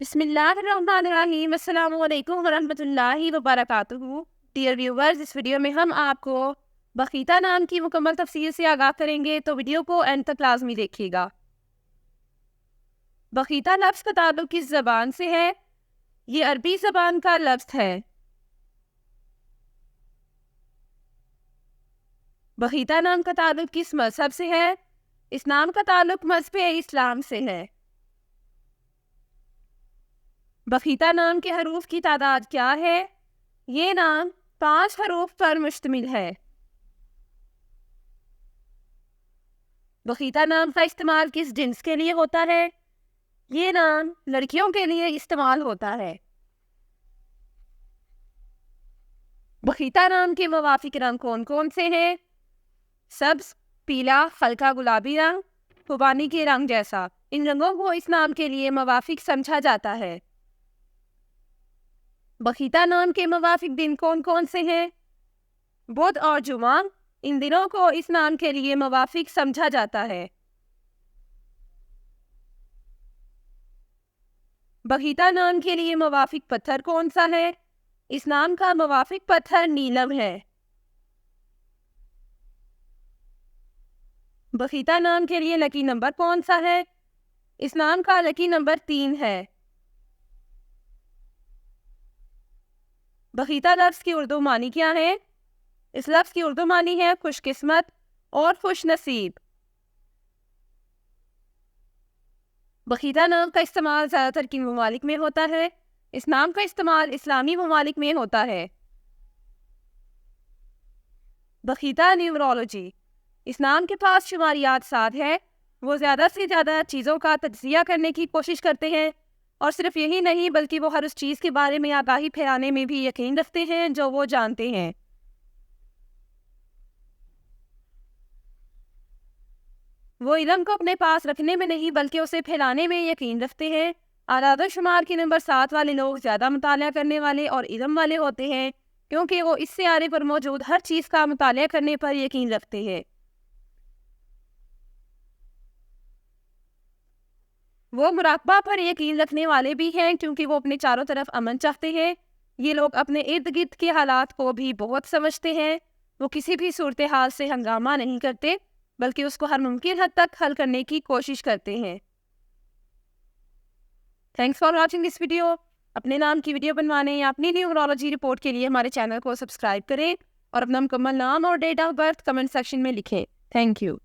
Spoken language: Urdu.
بسم اللہ الرحمن الرحیم۔ السلام علیکم ورحمۃ اللہ وبرکاتہ۔ ڈیئر ویورز، اس ویڈیو میں ہم آپ کو بخیتا نام کی مکمل تفصیل سے آگاہ کریں گے، تو ویڈیو کو اینڈ تک لازمی دیکھیے گا۔ بخیتا لفظ کا تعلق کس زبان سے ہے؟ یہ عربی زبان کا لفظ ہے۔ بخیتا نام کا تعلق کس مذہب سے ہے؟ اس نام کا تعلق مذہب اسلام سے ہے۔ بخیتا نام کے حروف کی تعداد کیا ہے؟ یہ نام 5 حروف پر مشتمل ہے۔ بخیتا نام کا استعمال کس جنس کے لیے ہوتا ہے؟ یہ نام لڑکیوں کے لیے استعمال ہوتا ہے۔ بخیتا نام کے موافق رنگ کون کون سے ہیں؟ سبز، پیلا، ہلکا گلابی رنگ، خوبانی کے رنگ جیسا۔ ان رنگوں کو اس نام کے لیے موافق سمجھا جاتا ہے۔ بخیتا نام کے موافق دن کون کون سے ہیں؟ بدھ اور جمعہ۔ ان دنوں کو اس نام کے لیے موافق سمجھا جاتا ہے۔ بخیتا نام کے لیے موافق پتھر کون سا ہے؟ اس نام کا موافق پتھر نیلم ہے۔ بخیتا نام کے لیے لکی نمبر کون سا ہے؟ اس نام کا لکی نمبر 3 ہے۔ بخیتا لفظ کی اردو معنی کیا ہے؟ اس لفظ کی اردو معنی ہے خوش قسمت اور خوش نصیب۔ بخیتا نام کا استعمال زیادہ تر کن ممالک میں ہوتا ہے؟ اس نام کا استعمال اسلامی ممالک میں ہوتا ہے۔ بخیتا نیومرولوجی۔ اس نام کے پاس شماریات 7 ہے۔ وہ زیادہ سے زیادہ چیزوں کا تجزیہ کرنے کی کوشش کرتے ہیں، اور صرف یہی نہیں بلکہ وہ ہر اس چیز کے بارے میں آگاہی پھیلانے میں بھی یقین رکھتے ہیں جو وہ جانتے ہیں۔ وہ علم کو اپنے پاس رکھنے میں نہیں بلکہ اسے پھیلانے میں یقین رکھتے ہیں۔ اعداد و شمار کے نمبر 7 والے لوگ زیادہ مطالعہ کرنے والے اور علم والے ہوتے ہیں، کیونکہ وہ اس سیارے پر موجود ہر چیز کا مطالعہ کرنے پر یقین رکھتے ہیں۔ وہ مراقبہ پر یقین رکھنے والے بھی ہیں، کیونکہ وہ اپنے چاروں طرف امن چاہتے ہیں۔ یہ لوگ اپنے ارد گرد کے حالات کو بھی بہت سمجھتے ہیں۔ وہ کسی بھی صورتحال سے ہنگامہ نہیں کرتے بلکہ اس کو ہر ممکن حد تک حل کرنے کی کوشش کرتے ہیں۔ Thanks for watching this video. اپنے نام کی ویڈیو بنوانے یا اپنی نیومرولوجی رپورٹ کے لیے ہمارے چینل کو سبسکرائب کریں اور اپنا مکمل نام اور date of birth comment section میں لکھیں۔ Thank you.